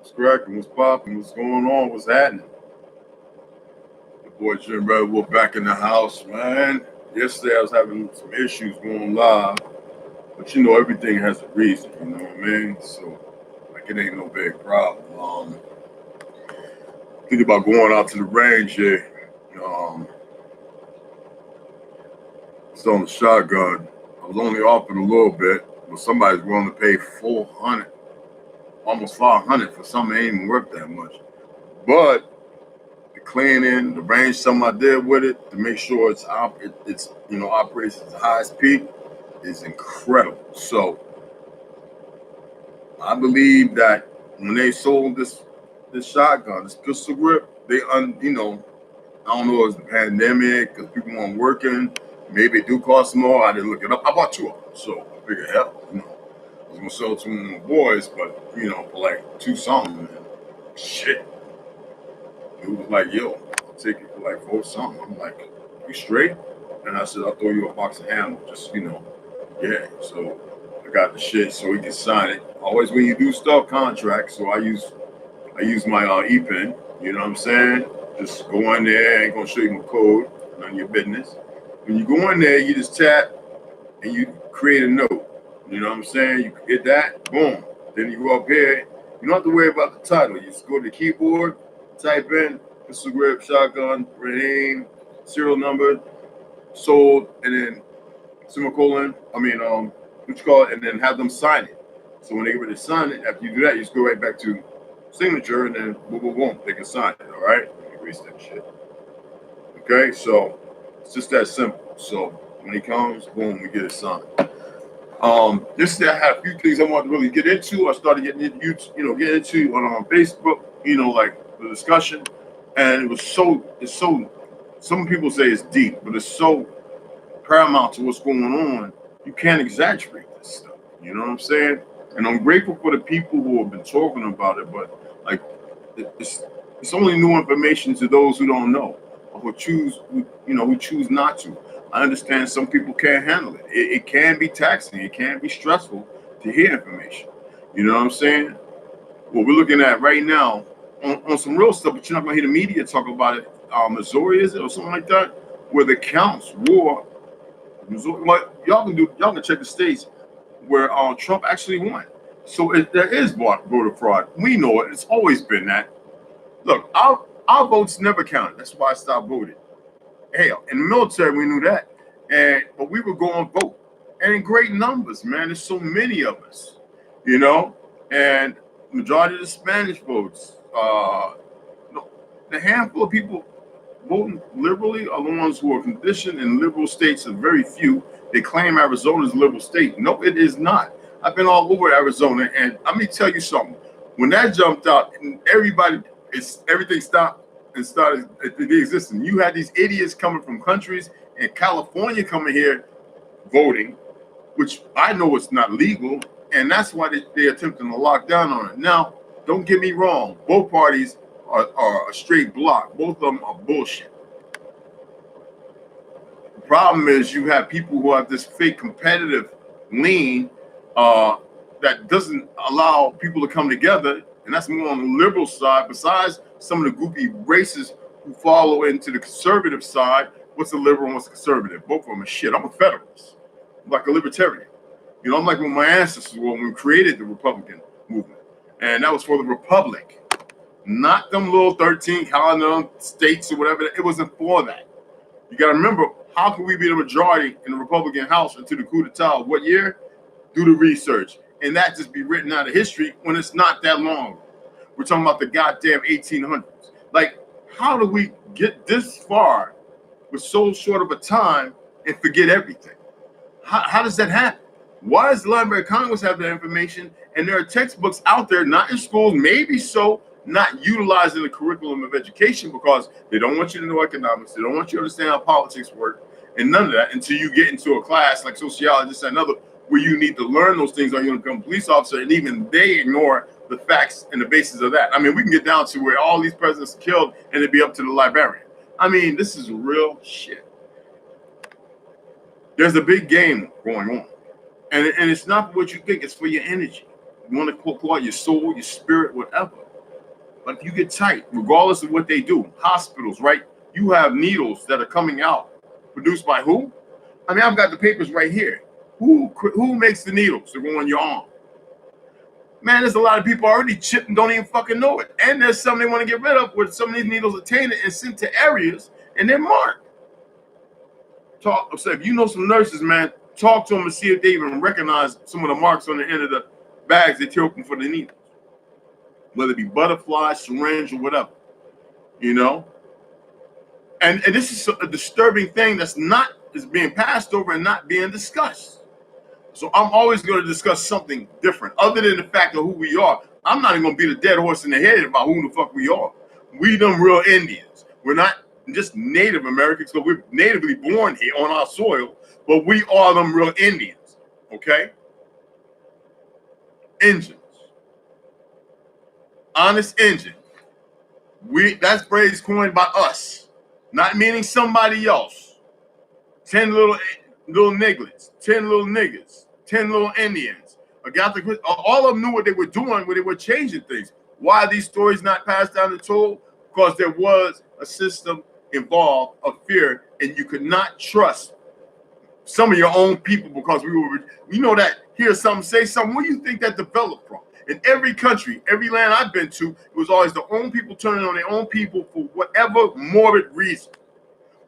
What's cracking? What's popping? What's going on? What's happening? The boy Jim Red Wolf back in the house, man. Yesterday I was having some issues going live, but everything has a reason. You know what I mean? So like it ain't no big problem. Think about going out to the range here. Um, selling a shotgun. I was only offered a little bit, but somebody's willing to pay 400, almost 500 for something that ain't even worth that much. But the cleaning, the range, something I did with it to make sure it's operates at the highest peak is incredible. So I believe that when they sold this shotgun, this pistol grip, I don't know if it's the pandemic because people weren't working. Maybe it do cost more. I didn't look it up. I bought two of them, so I figured, hell, I was gonna sell two of my boys, but for like two something, man. Shit. It was like, yo, I'll take it for like four something. I'm like, you straight? And I said, I'll throw you a box of ammo. Just, yeah. So I got the shit so he can sign it. Always when you do stuff, contracts. So I use my e-pen. You know what I'm saying? Just go in there. I ain't gonna show you my code. None of your business. When you go in there, you just tap and you create a note. You know what I'm saying? You hit that, boom. Then you go up here. You don't have to worry about the title. You just go to the keyboard, type in pistol grip, shotgun, name, serial number, sold, and then semicolon. What you call it, and then have them sign it. So when they get ready to sign it, after you do that, you just go right back to signature, and then boom, boom, boom, they can sign it. All right, erase that shit. Okay, so it's just that simple. So when he comes, boom, we get it signed. Yesterday I had a few things I wanted to really get into. I started getting into get into on Facebook, like the discussion, and it's so. Some people say it's deep, but it's so paramount to what's going on. You can't exaggerate this stuff. You know what I'm saying? And I'm grateful for the people who have been talking about it, but like it's only new information to those who don't know or who choose not to. I understand some people can't handle it. It can be taxing. It can be stressful to hear information. You know what I'm saying? What we're looking at right now on some real stuff, but you're not gonna hear the media talk about it. Missouri is it or something like that, where the counts war. Missouri, what y'all can check the states where Trump actually won. So there is voter fraud. We know it. It's always been that. Look, our votes never counted. That's why I stopped voting. Hell, in the military, we knew that. But we would go and vote. And in great numbers, man. There's so many of us, and majority of the Spanish votes, the handful of people voting liberally are the ones who are conditioned in liberal states are very few. They claim Arizona is a liberal state. No, it is not. I've been all over Arizona, and let me tell you something. When that jumped out, and everything stopped and started existing. You had these idiots coming from countries in California coming here voting, which I know it's not legal, and that's why they're attempting to lock down on it. Now, don't get me wrong, both parties are a straight block. Both of them are bullshit. The problem is you have people who have this fake competitive lean that doesn't allow people to come together, and that's more on the liberal side. Besides some of the goopy racists who follow into the conservative side, what's a liberal and what's a conservative? Both of them are shit. I'm a federalist. I'm like a libertarian. I'm like when my ancestors were when we created the Republican movement, and that was for the Republic. Not them little 13 colony states or whatever. It wasn't for that. You got to remember, how can we be the majority in the Republican House until the coup d'etat? What year? Do the research. And that just be written out of history when it's not that long. We're talking about the goddamn 1800s. Like, how do we get this far with so short of a time and forget everything? How does that happen? Why does the Library of Congress have that information and there are textbooks out there, not in schools, maybe so, not utilizing the curriculum of education because they don't want you to know economics, they don't want you to understand how politics work, and none of that until you get into a class like sociology, and another, where you need to learn those things or you're going to become a police officer, and even they ignore the facts and the basis of that. I mean, we can get down to where all these presidents are killed and it'd be up to the librarian. I mean, this is real shit. There's a big game going on. And it's not what you think, it's for your energy. You want to call it your soul, your spirit, whatever. But if you get tight, regardless of what they do, hospitals, right? You have needles that are coming out, produced by who? I mean, I've got the papers right here. Who makes the needles that go on your arm? Man, there's a lot of people already chipped and don't even fucking know it. And there's some they want to get rid of where some of these needles are tainted and sent to areas and they're marked. So if you know some nurses, man, talk to them and see if they even recognize some of the marks on the end of the bags they tear open for the needles. Whether it be butterfly, syringe, or whatever. You know? And this is a disturbing thing that's being passed over and not being discussed. So I'm always going to discuss something different other than the fact of who we are. I'm not even going to beat a dead horse in the head about who the fuck we are. We them real Indians. We're not just Native Americans, because we're natively born here on our soil, but we are them real Indians. Okay? Engines. Honest engine. That phrase coined by us, not meaning somebody else. 10 little nigglets, 10 little niggas, 10 little Indians. All of them knew what they were doing when they were changing things. Why are these stories not passed down the toll? Because there was a system involved of fear, and you could not trust some of your own people because you know that hear something, say something. Where do you think that developed from? In every country, every land I've been to, it was always the own people turning on their own people for whatever morbid reason.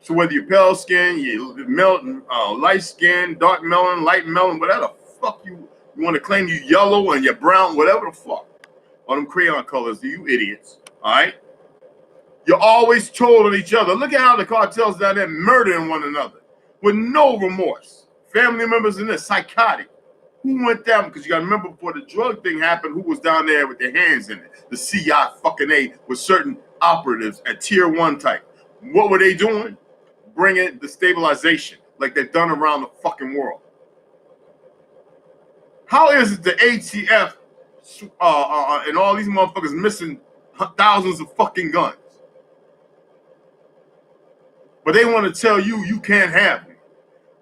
So whether you're pale skin, you're light skin, dark melon, light melon, whatever the fuck you want to claim, you yellow and you're brown, whatever the fuck. All them crayon colors, you idiots. All right? You're always told on each other. Look at how the cartels down there murdering one another with no remorse. Family members in this, psychotic. Who went down? Because you got to remember before the drug thing happened, who was down there with their hands in it? The CIA with certain operatives at tier 1 type. What were they doing? Bringing the stabilization like they've done around the fucking world. How is it the ATF and all these motherfuckers missing thousands of fucking guns? But they want to tell you can't have me.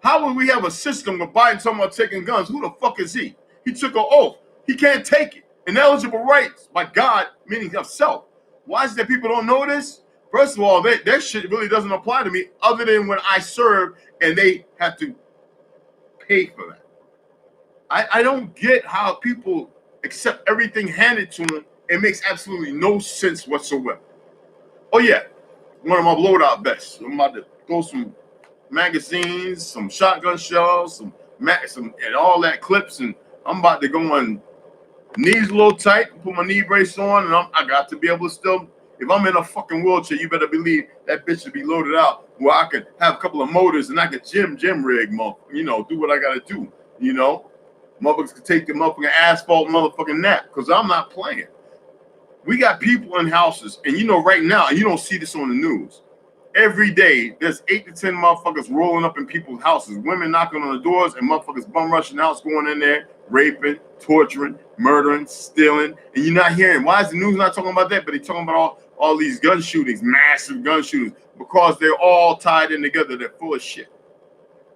How would we have a system where Biden talking about taking guns? Who the fuck is he? He took an oath. He can't take it. Ineligible rights by God, meaning himself. Why is it that people don't know this? First of all, that shit really doesn't apply to me other than when I serve and they have to pay for that. I don't get how people accept everything handed to them. It makes absolutely no sense whatsoever. Oh, yeah. One of my loadout vests. I'm about to throw some magazines, some shotgun shells, some and all that clips, and I'm about to go on knees a little tight, put my knee brace on, and I got to be able to still, if I'm in a fucking wheelchair, you better believe that bitch should be loaded out where I could have a couple of motors and I could gym rig, do what I gotta do, Motherfuckers could take the motherfucking asphalt motherfucking nap, because I'm not playing. We got people in houses, and right now, and you don't see this on the news, every day, there's 8 to 10 motherfuckers rolling up in people's houses, women knocking on the doors, and motherfuckers bum rushing the house, going in there, raping, torturing, murdering, stealing, and you're not hearing. Why is the news not talking about that? But they're talking about all these gun shootings, massive gun shootings, because they're all tied in together. They're full of shit.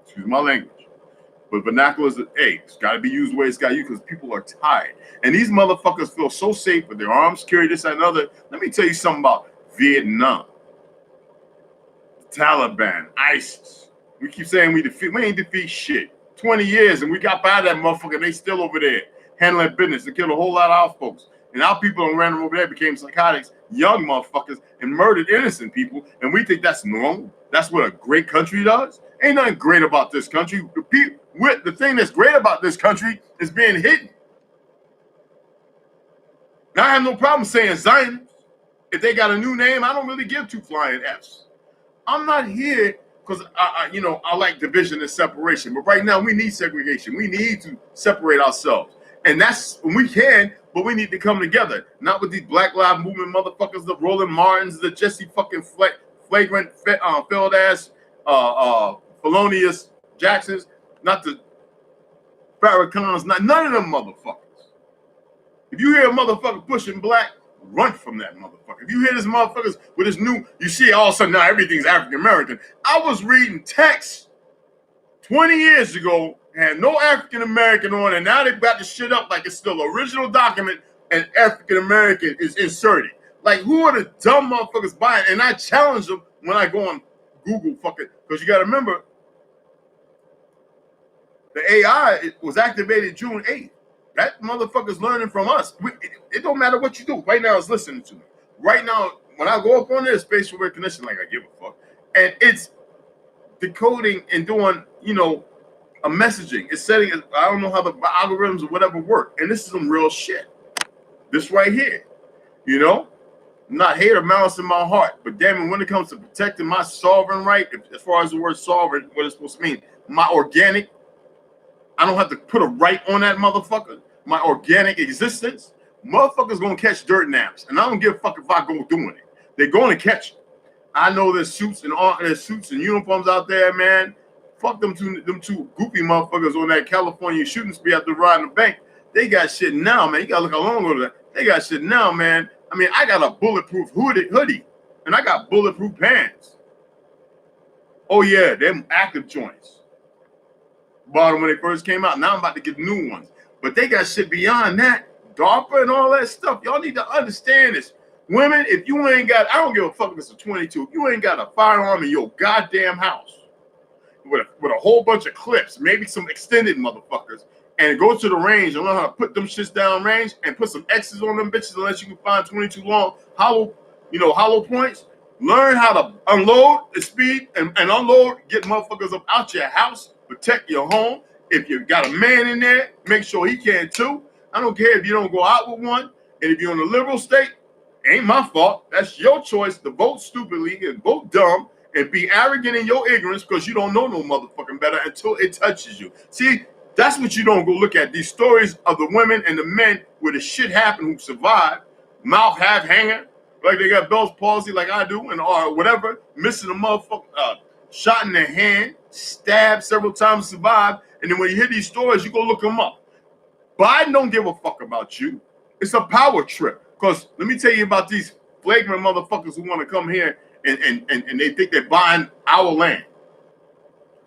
Excuse my language. But vernacular it's got to be used the way it's got to be, because people are tired. And these motherfuckers feel so safe with their arms carried, this, that, and other. Let me tell you something about Vietnam. Taliban, ISIS. We keep saying we ain't defeat shit. 20 years and we got by that motherfucker and they still over there handling business. They killed a whole lot of our folks. And our people on random over there became psychotics, young motherfuckers, and murdered innocent people. And we think that's normal. That's what a great country does. Ain't nothing great about this country. The thing that's great about this country is being hidden. Now I have no problem saying Zionists. If they got a new name, I don't really give two flying Fs. I'm not here because I like division and separation. But right now we need segregation. We need to separate ourselves, and that's when we can. But we need to come together, not with these Black Lives Movement motherfuckers, the Roland Martins, the Jesse fucking flagrant failed ass felonious Jacksons, not the Farrakhan's, none of them motherfuckers. If you hear a motherfucker pushing black, run from that motherfucker. If you hear this motherfuckers with this new, you see all of a sudden now everything's African American. I was reading texts 20 years ago, had no African American on, and now they've got the shit up like it's still original document and African American is inserted. Like, who are the dumb motherfuckers buying? And I challenge them when I go on Google fucking, because you got to remember, the AI was activated June 8th. That motherfucker's learning from us. It don't matter what you do. Right now, it's listening to me. Right now, when I go up on there, spatial recognition, like I give a fuck. And it's decoding and doing, a messaging. It's setting, I don't know how the algorithms or whatever work. And this is some real shit. This right here, not hate or malice in my heart, but damn it, when it comes to protecting my sovereign right, as far as the word sovereign, what it's supposed to mean, my organic, I don't have to put a right on that motherfucker. My organic existence, motherfuckers gonna catch dirt naps, and I don't give a fuck if I go doing it. They're gonna catch it. I know there's suits and uniforms out there, man. Fuck them two goofy motherfuckers on that California shooting spree after riding the bank. They got shit now, man. You gotta look how long ago that. They got shit now, man. I mean, I got a bulletproof hoodie, and I got bulletproof pants. Oh yeah, them active joints. Bought them when they first came out. Now I'm about to get new ones. But they got shit beyond that. DARPA and all that stuff. Y'all need to understand this. Women, if you ain't got, I don't give a fuck if it's a 22. If you ain't got a firearm in your goddamn house with a whole bunch of clips, maybe some extended motherfuckers, and go to the range and learn how to put them shits down range and put some X's on them bitches unless you can find 22 long hollow points. Learn how to unload the speed and unload, get motherfuckers up out your house, protect your home. If you got a man in there, make sure he can too. I don't care if you don't go out with one. And if you're in a liberal state, ain't my fault. That's your choice to vote stupidly and vote dumb and be arrogant in your ignorance because you don't know no motherfucking better until it touches you. See, that's what you don't go look at. These stories of the women and the men where the shit happened who survived, mouth half hanging, like they got Bell's palsy like I do, and or whatever, missing a motherfucker, shot in their hand, stabbed several times, survived. And then when you hear these stories, you go look them up. Biden don't give a fuck about you. It's a power trip. Because let me tell you about these flagrant motherfuckers who want to come here and they think they're buying our land.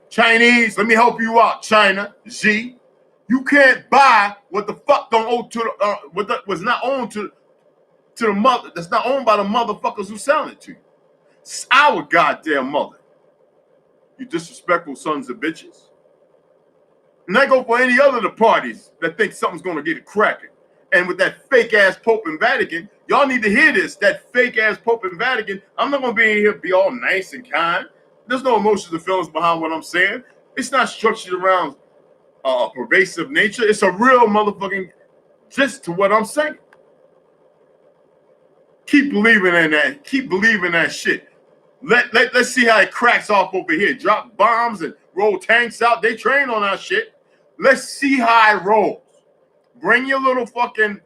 Chinese, let me help you out, China, Xi. You can't buy what the fuck don't owe to was not owned to the mother, that's not owned by the motherfuckers who selling it to you. It's our goddamn mother. You disrespectful sons of bitches. And I go for any other of the parties that think something's gonna get it cracking. And with that fake ass Pope and Vatican, y'all need to hear this. That fake ass Pope and Vatican, I'm not gonna be in here be all nice and kind. There's no emotions or feelings behind what I'm saying. It's not structured around pervasive nature. It's a real motherfucking gist to what I'm saying. Keep believing in that. Keep believing that shit. Let's see how it cracks off over here. Drop bombs and roll tanks out. They train on our shit. Let's see how it rolls. Bring your little fucking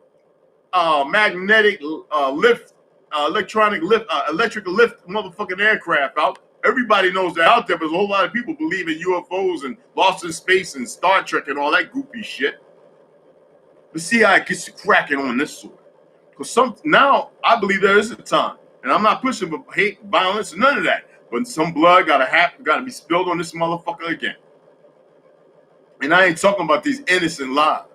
magnetic lift, electric lift motherfucking aircraft out. Everybody knows that out there, but there's a whole lot of people believe in UFOs and Lost in Space and Star Trek and all that goofy shit. Let's see how it gets you cracking on this sword. Because now I believe there is a time, and I'm not pushing for hate, violence, and none of that. But some blood gotta be spilled on this motherfucker again. And I ain't talking about these innocent lives.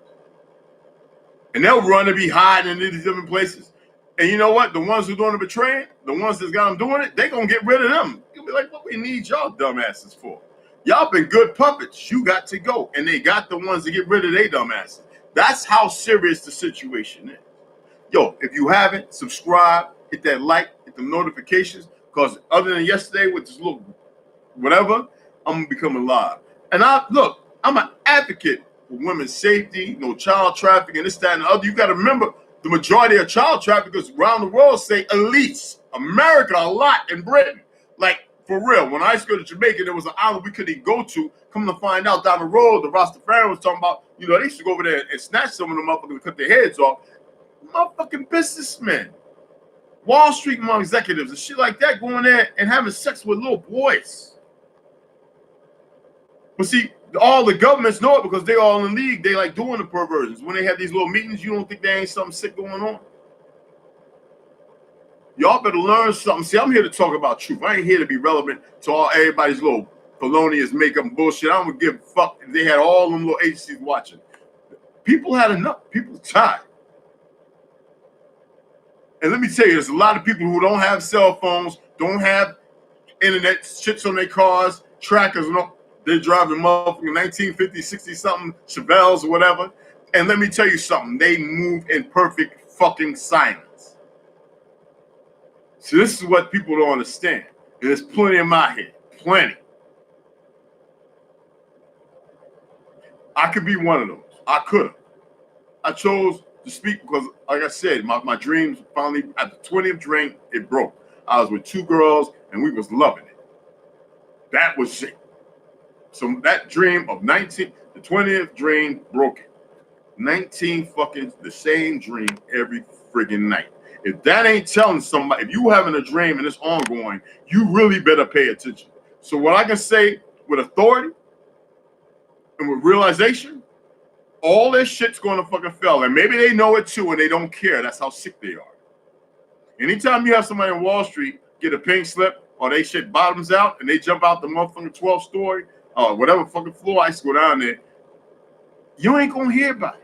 And they'll run and be hiding in these different places. And you know what? The ones who are doing the betraying, the ones that's got them doing it, they gonna get rid of them. You'll be like, what we need y'all dumbasses for? Y'all been good puppets. You got to go. And they got the ones to get rid of they dumbasses. That's how serious the situation is. Yo, if you haven't, subscribe, hit that like, hit the notifications, because other than yesterday with this little whatever, I'm gonna become alive. And I'm an advocate for women's safety, no child trafficking, this, that, and the other. You gotta remember, the majority of child traffickers around the world say elites. America, a lot in Britain. Like, for real, when I used to go to Jamaica, there was an island we couldn't even go to. Come to find out down the road, the Rastafarian was talking about, they used to go over there and snatch some of them up and cut their heads off. Motherfucking businessmen, Wall Street executives and shit like that going there and having sex with little boys. But see, all the governments know it because they all in league. They like doing the perversions. When they have these little meetings, you don't think there ain't something sick going on? Y'all better learn something. See, I'm here to talk about truth. I ain't here to be relevant to everybody's little felonious makeup bullshit. I don't give a fuck if they had all them little agencies watching. People had enough. People tired. And let me tell you, there's a lot of people who don't have cell phones, don't have internet, shits on their cars, trackers, and all. They're driving motherfucking 1950, 60 something Chevelles or whatever. And let me tell you something, they move in perfect fucking silence. So this is what people don't understand. And there's plenty in my head. Plenty. I could be one of those. I could have. I chose to speak because, like I said, my dreams finally, at the 20th drink, it broke. I was with two girls and we was loving it. That was it. So that dream of the 20th dream broke it. 19 fucking the same dream every friggin' night. If that ain't telling somebody, if you having a dream and it's ongoing, you really better pay attention. So what I can say with authority and with realization, all this shit's gonna fucking fail. And maybe they know it too and they don't care. That's how sick they are. Anytime you have somebody on Wall Street get a pink slip or they shit bottoms out and they jump out the motherfucking 12th story or whatever fucking floor, I used to go down there, you ain't gonna hear about it.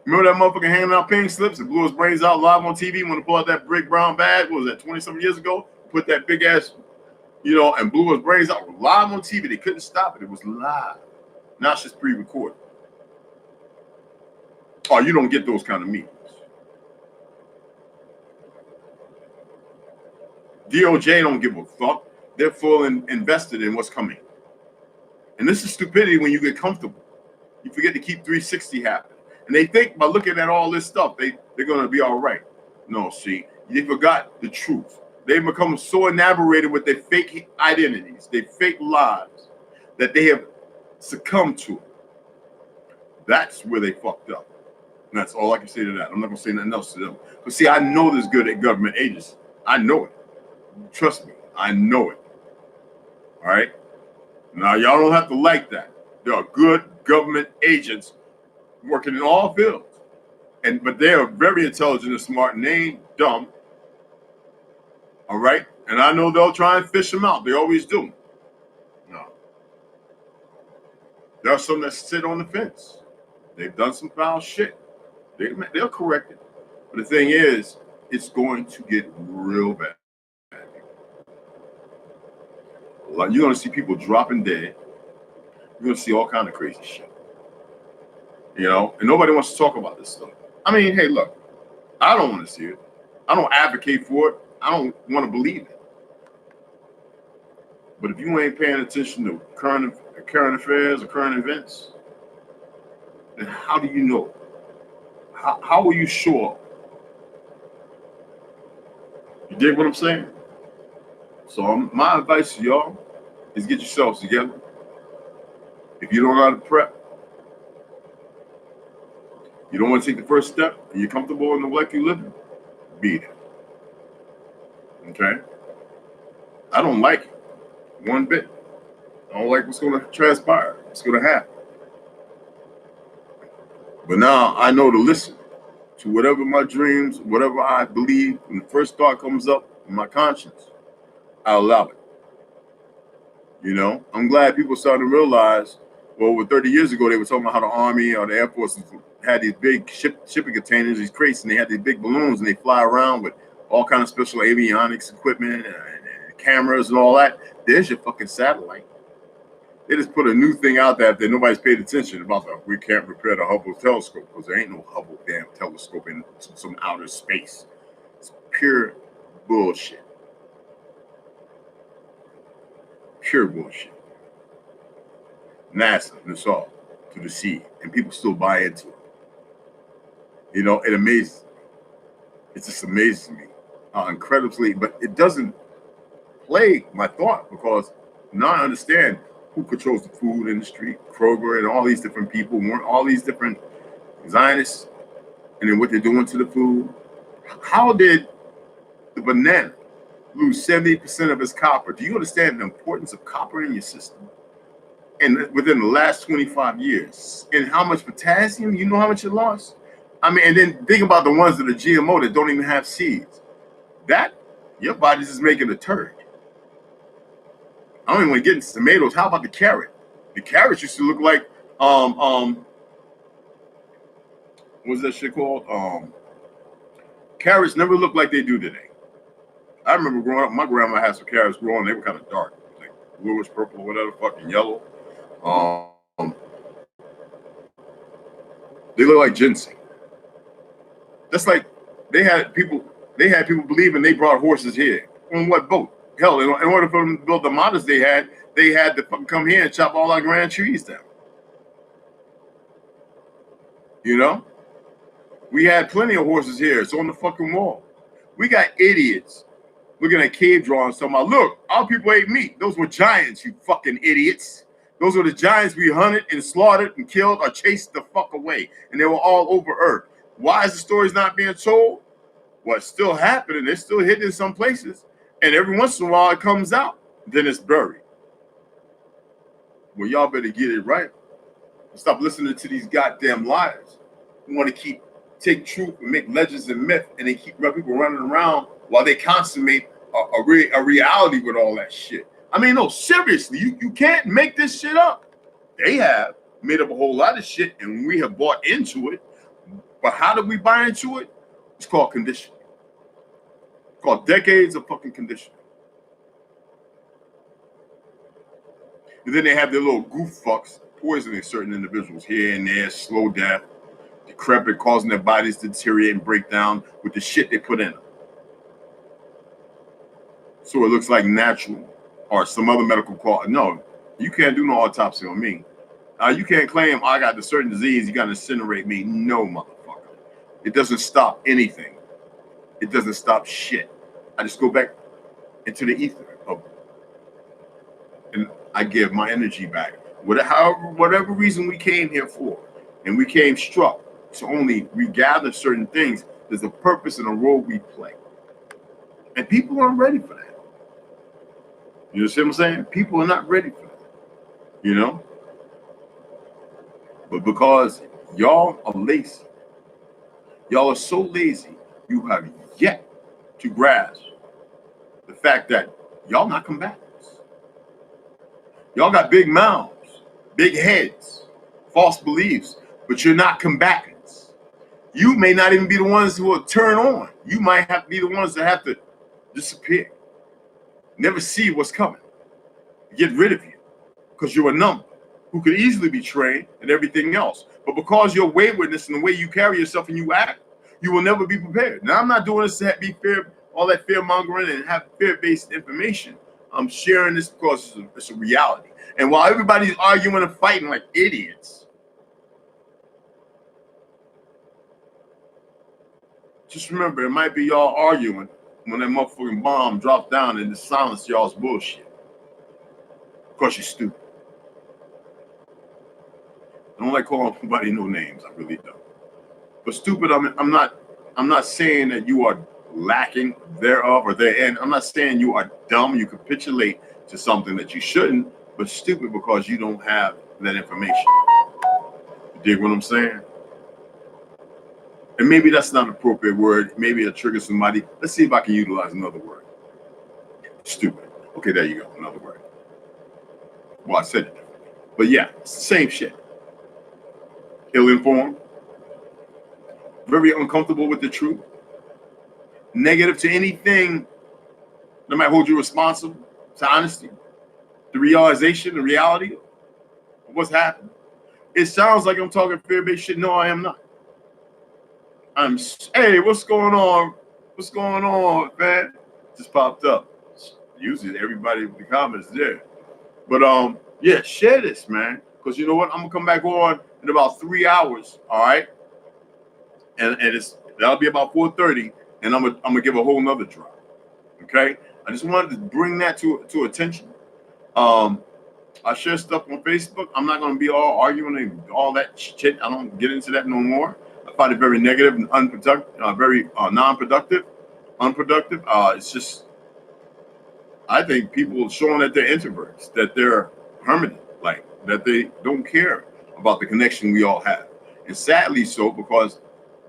Remember that motherfucker handing out pink slips and blew his brains out live on TV when he pulled out that big brown bag? What was that, 20-something years ago? Put that big ass, and blew his brains out live on TV. They couldn't stop it. It was live. Now it's just pre-recorded. Oh, you don't get those kind of meetings. DOJ don't give a fuck. They're full invested in what's coming. And this is stupidity when you get comfortable. You forget to keep 360 happening. And they think by looking at all this stuff, they're going to be all right. No, see, they forgot the truth. They become so enamored with their fake identities, their fake lives, that they have succumbed to it. That's where they fucked up. And that's all I can say to that. I'm not going to say nothing else to them. But see, I know this good at government agencies. I know it. Trust me, I know it. All right? Now, y'all don't have to like that. There are good government agents working in all fields. But they are very intelligent and smart, and they ain't dumb. All right? And I know they'll try and fish them out. They always do. No. There are some that sit on the fence. They've done some foul shit. They'll correct it. But the thing is, it's going to get real bad. Like, you're going to see people dropping dead. You're going to see all kind of crazy shit. And nobody wants to talk about this stuff. I mean, hey, look, I don't want to see it. I don't advocate for it. I don't want to believe it. But if you ain't paying attention to current affairs or current events, then how do you know? How are you sure? You dig what I'm saying? So my advice to y'all is get yourselves together. If you don't know how to prep, you don't want to take the first step, and you're comfortable in the life you live in, be there. Okay? I don't like it one bit. I don't like what's going to transpire. What's going to happen. But now I know to listen to whatever my dreams, whatever I believe, when the first thought comes up in my conscience, I allow it. I'm glad people started to realize, well, over 30 years ago, they were talking about how the Army or the Air Force had these big shipping containers, these crates, and they had these big balloons, and they fly around with all kind of special avionics equipment and cameras and all that. There's your fucking satellite. They just put a new thing out there that nobody's paid attention about. We can't repair the Hubble telescope because there ain't no Hubble damn telescope in some outer space. It's pure bullshit. Pure bullshit. NASA, that's all, to the sea, and people still buy into it. It amazes me. It just amazes me how incredibly, but it doesn't plague my thought because now I understand who controls the food industry, Kroger, and all these different people, all these different Zionists, and then what they're doing to the food. How did the banana lose 70% of its copper? Do you understand the importance of copper in your system? And within the last 25 years, and how much potassium, you know how much it lost? I mean, and then think about the ones that are GMO that don't even have seeds. That, your body's just making a turd. I don't even want to get into tomatoes. How about the carrot? The carrots used to look like what's that shit called? Carrots never look like they do today. I remember growing up, my grandma had some carrots growing, they were kind of dark, like bluish purple or whatever, fucking yellow. They look like ginseng. That's like they had people believing they brought horses here. On what boat? Hell, in order for them to build the models they had to fucking come here and chop all our grand trees down. You know? We had plenty of horses here. It's on the fucking wall. We got idiots looking at cave drawings talking about, look, our people ate meat. Those were giants, you fucking idiots. Those were the giants we hunted and slaughtered and killed or chased the fuck away. And they were all over Earth. Why is the stories not being told? What's still happening? It's still hidden in some places. And every once in a while it comes out. Then it's buried. Well, y'all better get it right. Stop listening to these goddamn liars. You want to take truth and make legends and myth, and they keep people running around while they consummate a reality with all that shit. I mean, no, seriously, you can't make this shit up. They have made up a whole lot of shit, and we have bought into it. But how did we buy into it? It's called conditioning. It's called decades of fucking conditioning. And then they have their little goof fucks poisoning certain individuals here and there, slow death, decrepit, causing their bodies to deteriorate and break down with the shit they put in them. So it looks like natural or some other medical cause. No, you can't do no autopsy on me. You can't claim I got the certain disease, you got to incinerate me. No, motherfucker. It doesn't stop anything. It doesn't stop shit. I just go back into the ether and I give my energy back. Whatever reason we came here for, and we came struck to only regather certain things, there's a purpose and a role we play. And people aren't ready for that. You see what I'm saying? People are not ready for that. You know? But because y'all are lazy, y'all are so lazy, you have yet to grasp the fact that y'all not combatants. Y'all got big mouths, big heads, false beliefs, but you're not combatants. You may not even be the ones who will turn on. You might have to be the ones that have to disappear. Never see what's coming. Get rid of you because you're a number who could easily be trained and everything else. But because your waywardness and the way you carry yourself and you act, you will never be prepared. Now, I'm not doing this to be fear, all that fear mongering and have fear-based information. I'm sharing this because it's a reality. And while everybody's arguing and fighting like idiots, just remember, it might be y'all arguing when that motherfucking bomb drops down and it silences y'all's bullshit. Because you're stupid. I don't like calling somebody no names. I really don't. But stupid, I'm not saying that you are lacking thereof or therein. I'm not saying you are dumb. You capitulate to something that you shouldn't, but stupid because you don't have that information. You dig what I'm saying? And maybe that's not an appropriate word. Maybe it'll trigger somebody. Let's see if I can utilize another word. Stupid. Okay, there you go. Another word. Well, I said it. But yeah, it's the same shit. Ill-informed. Very uncomfortable with the truth. Negative to anything that might hold you responsible to honesty. The realization, the reality of what's happening. It sounds like I'm talking fear-based shit. No, I am not. Hey, what's going on? What's going on, man? Just popped up. Usually everybody with the comments there. But yeah, share this, man. Because you know what? I'm gonna come back on in about 3 hours, all right? And that'll be about 4:30, and I'm gonna give a whole nother drop. Okay? I just wanted to bring that to attention. I share stuff on Facebook. I'm not gonna be all arguing and all that shit. I don't get into that no more. I find it very negative and unproductive, very non-productive, unproductive. It's just, I think people showing that they're introverts, that they're hermiting, like that they don't care about the connection we all have, and sadly so, because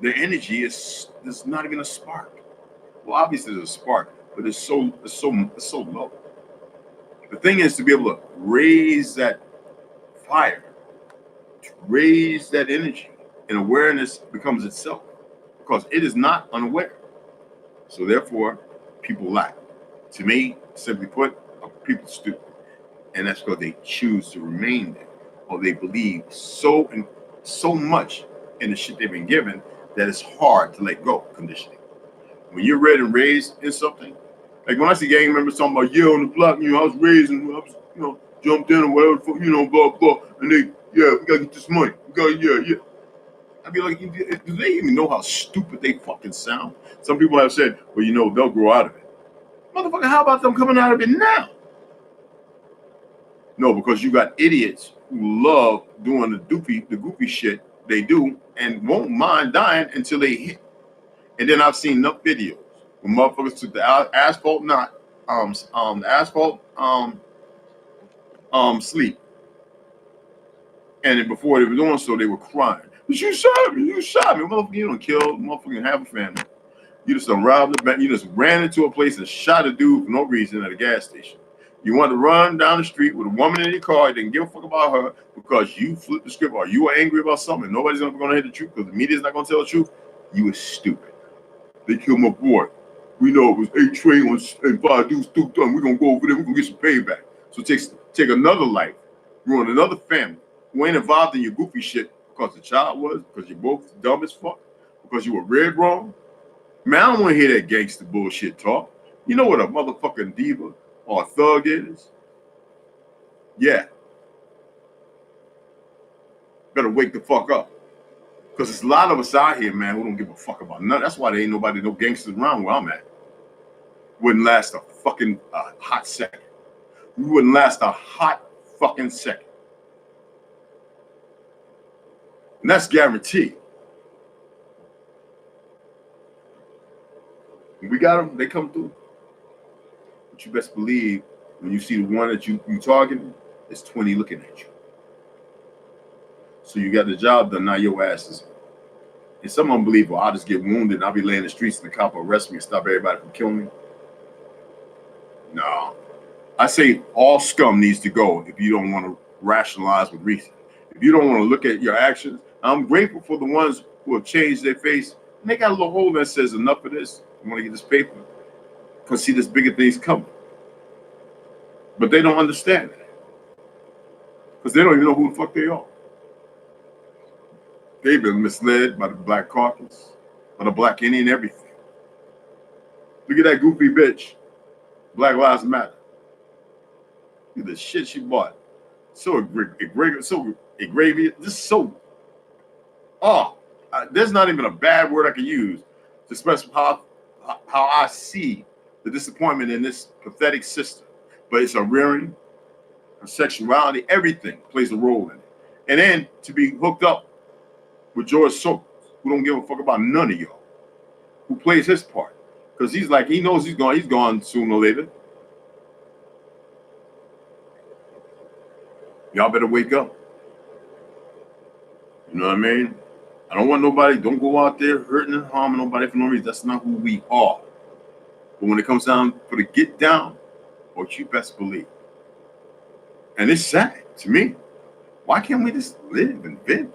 their energy there's not even a spark. Well, obviously there's a spark, but it's so low. The thing is to be able to raise that fire, to raise that energy, and awareness becomes itself because it is not unaware. So therefore, people lack. To me, simply put, people stupid, and that's because they choose to remain there, or they believe so much in the shit they've been given that it's hard to let go. Conditioning. When you're read and raised in something, like when I see gang members talking about on the block, I was raised and I was, jumped in or whatever, blah blah, and they, we gotta get this money, we gotta, yeah. I'd be like, do they even know how stupid they fucking sound? Some people have said, well, they'll grow out of it. Motherfucker, how about them coming out of it now? No, because you got idiots who love doing the goofy shit they do and won't mind dying until they hit. And then I've seen enough videos when motherfuckers took the asphalt sleep. And then before they were doing so, they were crying. But you shot me, Motherfucker, you don't kill motherfucking half a family. You just robbed the bank. You just ran into a place and shot a dude for no reason at a gas station. You want to run down the street with a woman in your car. You didn't give a fuck about her because you flipped the script or you were angry about something. Nobody's going to hear the truth because the media's not going to tell the truth. You were stupid. They killed my boy. We know it was 8 trains and 5 dudes through done. We're going to go over there. We're going to get some payback. So take another life, ruin another family who ain't involved in your goofy shit because the child was, because you're both dumb as fuck, because you were read wrong. Man, I don't want to hear that gangster bullshit talk. You know what a motherfucking diva or a thug is? Yeah. Better wake the fuck up. Because there's a lot of us out here, man, who don't give a fuck about nothing. That's why there ain't no gangsters around where I'm at. Wouldn't last a fucking hot second. We wouldn't last a hot fucking second. And that's guaranteed. When we got them, they come through. But you best believe when you see the one that you targeting, there's 20 looking at you. So you got the job done, now your ass is. And some unbelievable, I'll just get wounded and I'll be laying in the streets and the cop will arrest me and stop everybody from killing me. No. I say all scum needs to go if you don't want to rationalize with reason. If you don't want to look at your actions, I'm grateful for the ones who have changed their face. And they got a little hole that says enough of this. I want to get this paper. Because see, there's bigger things coming. But they don't understand that. Because they don't even know who the fuck they are. They've been misled by the black caucus, by the black Indian, everything. Look at that goofy bitch. Black Lives Matter. Look at the shit she bought. So egregious, just so. There's not even a bad word I can use to express how I see the disappointment in this pathetic system. But it's a rearing, her sexuality, everything plays a role in it. And then to be hooked up with George Soros, who don't give a fuck about none of y'all, who plays his part. Because he's like, he knows he's gone sooner or later. Y'all better wake up. You know what I mean? I don't want nobody, don't go out there hurting and harming nobody for no reason. That's not who we are. But when it comes down for the get down, what you best believe. And it's sad to me. Why can't we just live and vent?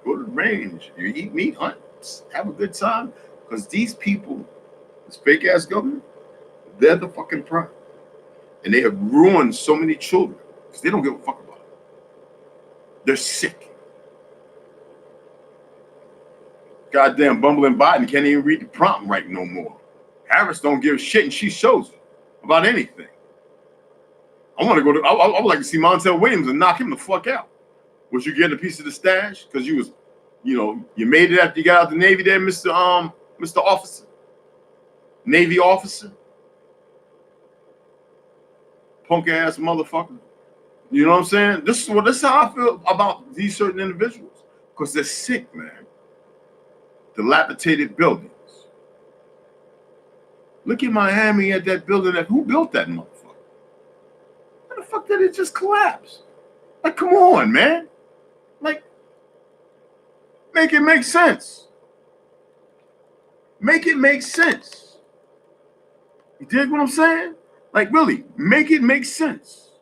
Go to the range, you eat meat, hunt, have a good time? Because these people, this fake ass government, they're the fucking problem. And they have ruined so many children because they don't give a fuck about it. They're sick. Goddamn bumbling Biden can't even read the prompt right no more. Harris don't give a shit and she shows it about anything. I want to go to, I would like to see Montel Williams and knock him the fuck out. Was you getting a piece of the stash? Because you was, you made it after you got out the Navy there, Mr. Officer. Navy officer. Punk ass motherfucker. You know what I'm saying? This is how I feel about these certain individuals. Because they're sick, man. Dilapidated buildings. Look at Miami at that building. Who built that motherfucker? How the fuck did it just collapse? Like, come on, man. Like, make it make sense. Make it make sense. You dig what I'm saying? Like, really, make it make sense.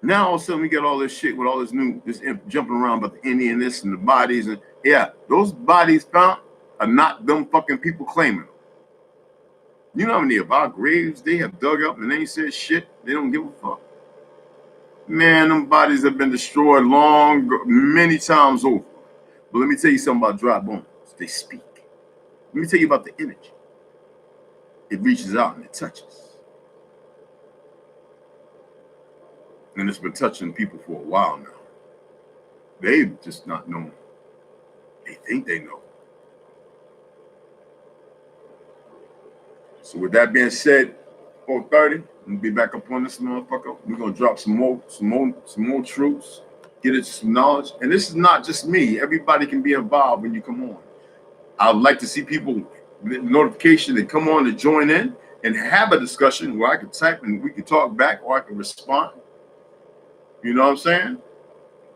Now all of a sudden we get all this shit with all this new this jumping around about the Indian this and the bodies, and yeah, those bodies found are not them fucking people claiming them. You know how many of our graves they have dug up and they ain't said shit? They don't give a fuck. Man, them bodies have been destroyed many times over. But let me tell you something about dry bones. They speak. Let me tell you about the energy. It reaches out and it touches. And it's been touching people for a while now. They've just not known. They think they know. So with that being said, 4:30, we'll be back up on this motherfucker. We're gonna drop some more truths, get it some knowledge. And this is not just me. Everybody can be involved when you come on. I'd like to see people notification and come on to join in and have a discussion where I can type and we can talk back or I can respond. You know what I'm saying?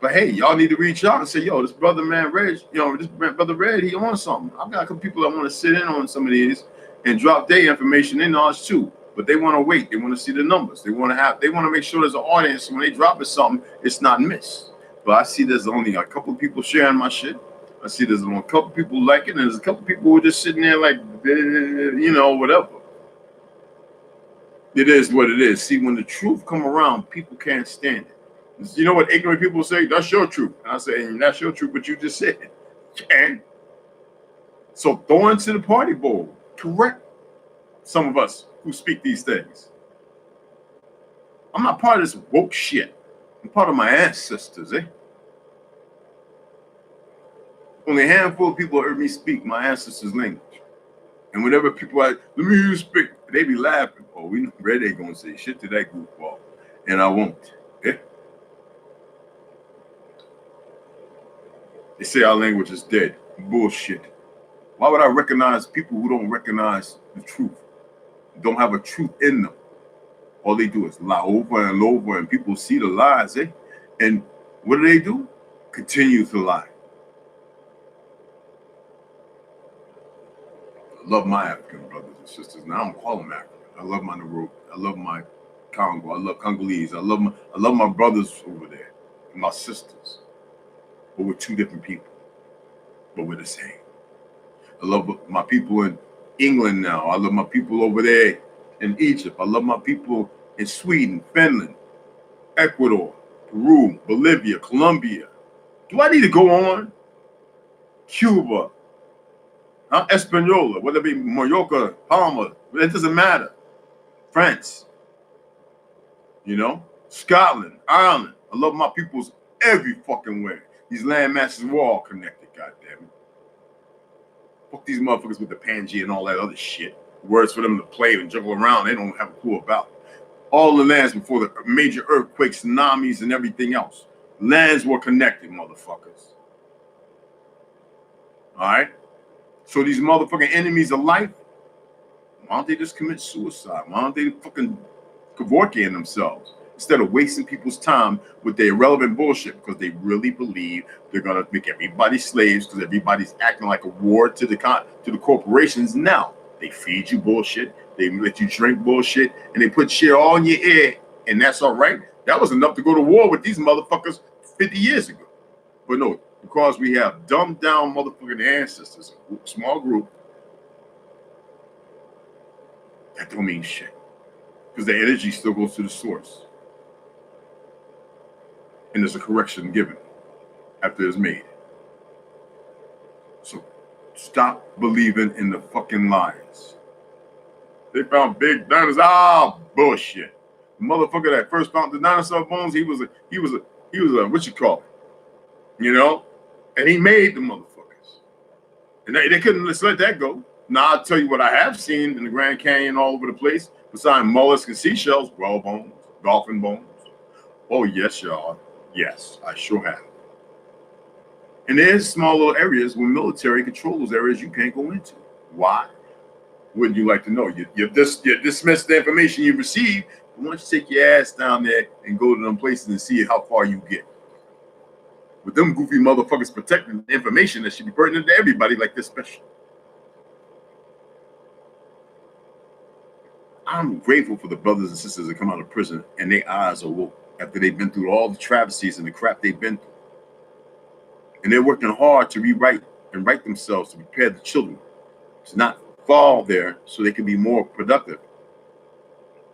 But hey, y'all need to reach out and say, yo, this brother man Reg, this brother Red, he on something. I've got a couple people that want to sit in on some of these and drop their information in ours too. But they want to wait. They want to see the numbers. They want to make sure there's an audience. When they drop it something, it's not missed. But I see there's only a couple of people sharing my shit. I see there's only a couple of people liking it. And there's a couple of people who are just sitting there like, whatever. It is what it is. See, when the truth come around, people can't stand it. You know what ignorant people say? That's your truth. And I say, that's your truth, but you just said it. And so throw into the party bowl. Correct some of us who speak these things. I'm not part of this woke shit. I'm part of my ancestors, Only a handful of people heard me speak my ancestors' language. And whenever people are like, let me hear you speak, they be laughing. Oh, we know Red ain't gonna say shit to that goofball. And I won't. They say our language is dead. Bullshit. Why would I recognize people who don't recognize the truth? Don't have a truth in them. All they do is lie over and over, and people see the lies, And what do? Continue to lie. I love my African brothers and sisters. Now I don't call them African. I love my Nauru. I love my Congo. I love Congolese. I love my brothers over there and my sisters. But we're two different people. But we're the same. I love my people in England now. I love my people over there in Egypt. I love my people in Sweden, Finland, Ecuador, Peru, Bolivia, Colombia. Do I need to go on? Cuba, Española, whether it be Mallorca, Palma, it doesn't matter. France, Scotland, Ireland. I love my peoples every fucking way. These land masses were all connected, goddammit. Fuck these motherfuckers with the Pangea and all that other shit. Words for them to play and juggle around, they don't have a clue about. All the lands before the major earthquakes, tsunamis, and everything else. Lands were connected, motherfuckers. All right? So these motherfucking enemies of life, why don't they just commit suicide? Why don't they fucking cavorking themselves instead of wasting people's time with their irrelevant bullshit because they really believe they're gonna make everybody slaves because everybody's acting like a ward to the corporations now. They feed you bullshit, they let you drink bullshit, and they put shit all in your ear, and that's all right. That was enough to go to war with these motherfuckers 50 years ago. But no, because we have dumbed down motherfucking ancestors, a small group, that don't mean shit. Because the energy still goes to the source. And there's a correction given after it's made. So stop believing in the fucking lies. They found big dinosaurs. Ah, bullshit. The motherfucker that first found the dinosaur bones, he was a what you call it? And he made the motherfuckers. And they couldn't just let that go. Now I'll tell you what I have seen in the Grand Canyon all over the place, besides mollusks and seashells, whale bones, dolphin bones. Oh yes, y'all. Yes, I sure have. And there's small little areas where military control those areas you can't go into. Why? Wouldn't you like to know? You dismiss the information you receive, but why don't you take your ass down there and go to them places and see how far you get? With them goofy motherfuckers protecting the information that should be pertinent to everybody like this special. I'm grateful for the brothers and sisters that come out of prison and their eyes are woke. after they've been through all the travesties and the crap they've been through. And they're working hard to rewrite and right themselves to prepare the children to not fall there so they can be more productive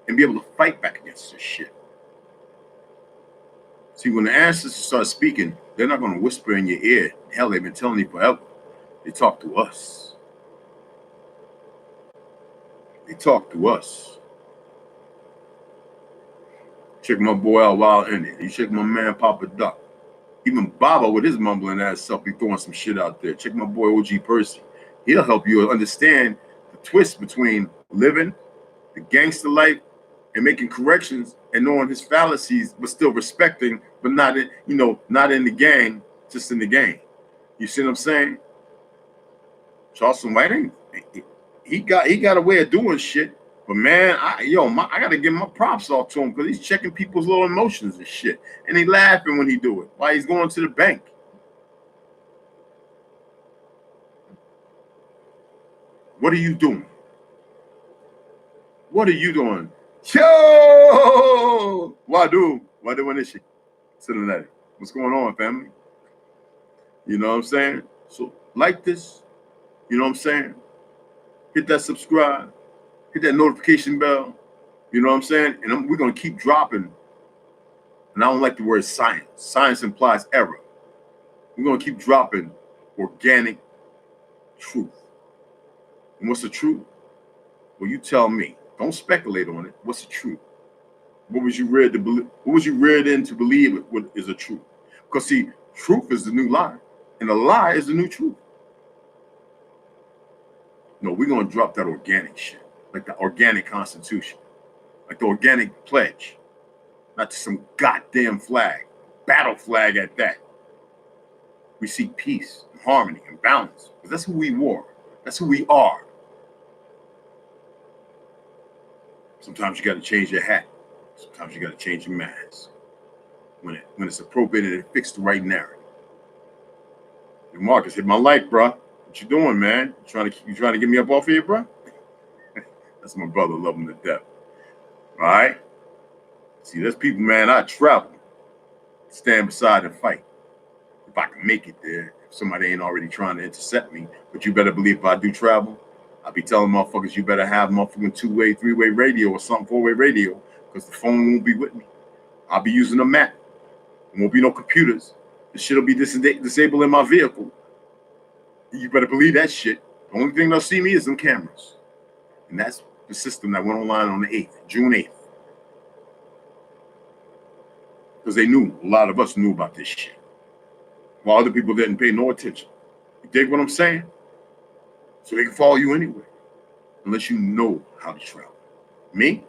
and be able to fight back against this shit. See, when the ancestors start speaking, they're not going to whisper in your ear. Hell, they've been telling you forever. They talk to us. They talk to us. Check my boy out Wild Indian. You check my man Papa Duck. Even Baba with his mumbling ass self be throwing some shit out there. Check my boy OG Percy. He'll help you understand the twist between living the gangster life and making corrections and knowing his fallacies, but still respecting, but not in, not in the gang, just in the game. You see what I'm saying? Charleston White, he got a way of doing shit. But man, I gotta give my props off to him because he's checking people's little emotions and shit, and he laughing when he do it while he's going to the bank. What are you doing? What are you doing? Yo, Wadu Wanishi, Cincinnati. What's going on, family? You know what I'm saying? So like this, you know what I'm saying? Hit that subscribe, hit that notification bell. You know what I'm saying? And we're gonna keep dropping. And I don't like the word science. Science implies error. We're gonna keep dropping organic truth. And what's the truth? Well, you tell me. Don't speculate on it. What's the truth? What was you reared to believe? What was you reared in to believe what is a truth? Because see, truth is the new lie, and a lie is the new truth. No, we're gonna drop that organic shit, like the organic constitution, like the organic pledge, not some goddamn flag, battle flag at that. We seek peace, and harmony, and balance, because that's who we were. That's who we are. Sometimes you got to change your hat. Sometimes you got to change your mask when it's appropriate and it fits the right narrative. And Marcus, hit my like, bro. What you doing, man? You trying to get me up off here, bro? That's my brother. Love him to death. All right. See, there's people, man. I travel, stand beside and fight. If I can make it there, if somebody ain't already trying to intercept me, but you better believe if I do travel, I'll be telling motherfuckers you better have motherfucking 2-way, 3-way radio or something, 4-way radio, because the phone won't be with me. I'll be using a map. There won't be no computers. The shit will be disabled in my vehicle. You better believe that shit. The only thing they'll see me is them cameras. And that's the system that went online on the 8th, June 8th. Because they knew, a lot of us knew about this shit. While other people didn't pay no attention. You dig what I'm saying? So they can follow you anyway, unless you know how to travel. Me,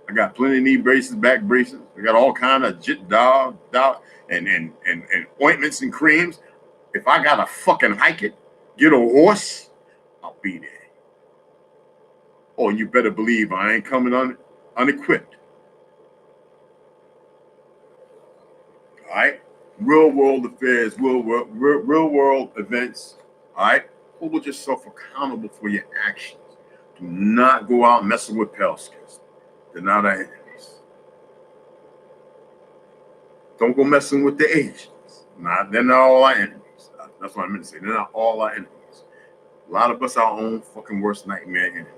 I got plenty of knee braces, back braces. I got all kind of jit dog, and ointments and creams. If I gotta fucking hike it, get a horse, I'll be there. Oh, you better believe I ain't coming unequipped. All right, real world affairs, real world events. All right. Hold yourself accountable for your actions. Do not go out messing with Pelskins. They're not our enemies. Don't go messing with the Asians. They're not all our enemies. That's what I meant to say. They're not all our enemies. A lot of us are our own fucking worst nightmare enemy.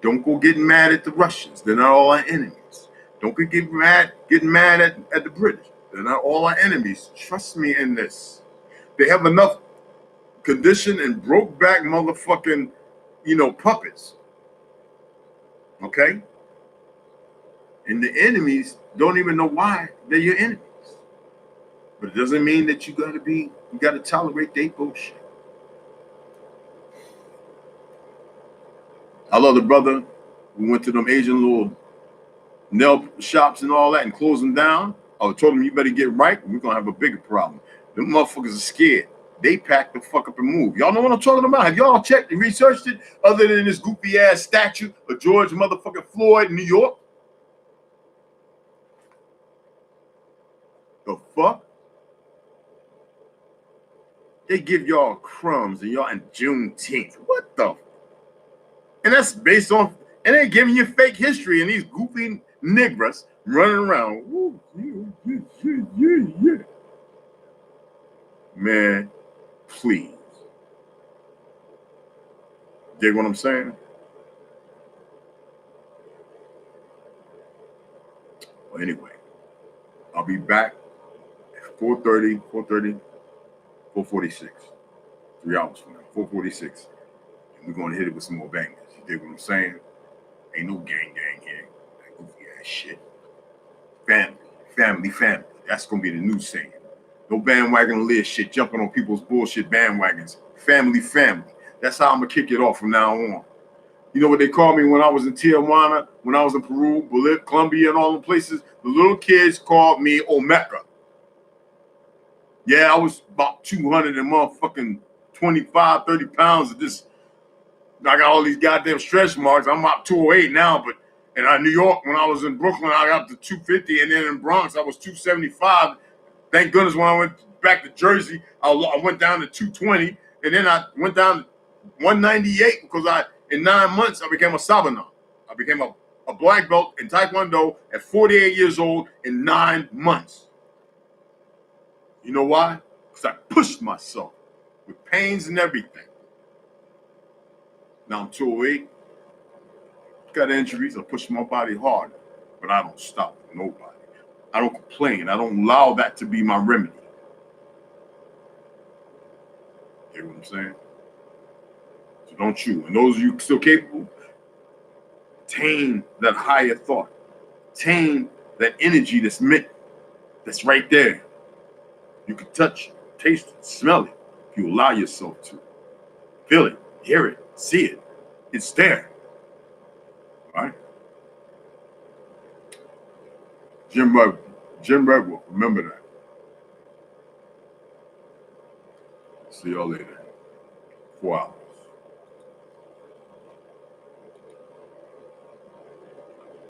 Don't go getting mad at the Russians. They're not all our enemies. Don't go getting mad at the British. They're not all our enemies. Trust me in this. They have enough conditioned and broke back motherfucking, puppets. Okay? And the enemies don't even know why they're your enemies. But it doesn't mean that you gotta tolerate their bullshit. I love the brother. We went to them Asian little nail shops and all that and closed them down. I told him you better get right. We're gonna have a bigger problem. Them motherfuckers are scared. They packed the fuck up and moved. Y'all know what I'm talking about? Have y'all checked and researched it other than this goofy ass statue of George motherfucking Floyd in New York? The fuck? They give y'all crumbs and y'all in Juneteenth. What the? And that's based on, and they giving you fake history and these goofy niggas running around. Woo, yeah. Man, please. Dig what I'm saying? Well, anyway, I'll be back at 4:30, 4:30, 4:46. 3 hours from now, 4:46. And we're going to hit it with some more bangers. You dig what I'm saying? Ain't no gang here. That goofy ass shit. Family. That's going to be the new saying. No bandwagon lill shit, jumping on people's bullshit bandwagons. Family. That's how I'm going to kick it off from now on. You know what they called me when I was in Tijuana, when I was in Peru, Bolivia, Colombia, and all the places? The little kids called me Omeka. Yeah, I was about 200 and motherfucking 25, 30 pounds of this. I got all these goddamn stretch marks. I'm up 208 now, but in New York, when I was in Brooklyn, I got up to 250, and then in Bronx, I was 275. Thank goodness when I went back to Jersey, I went down to 220, and then I went down to 198 because in 9 months, I became a somm'n. I became a black belt in Taekwondo at 48 years old in 9 months. You know why? Because I pushed myself with pains and everything. Now I'm 208. Got injuries. I push my body hard, but I don't stop for nobody. I don't complain. I don't allow that to be my remedy. You know what I'm saying? So don't you. And those of you still capable, tame that higher thought. Tame that energy that's right there. You can touch it, taste it, smell it, if you allow yourself to. Feel it, hear it, see it. It's there. All right? Jim Redwood, remember that. See y'all later. 4 hours.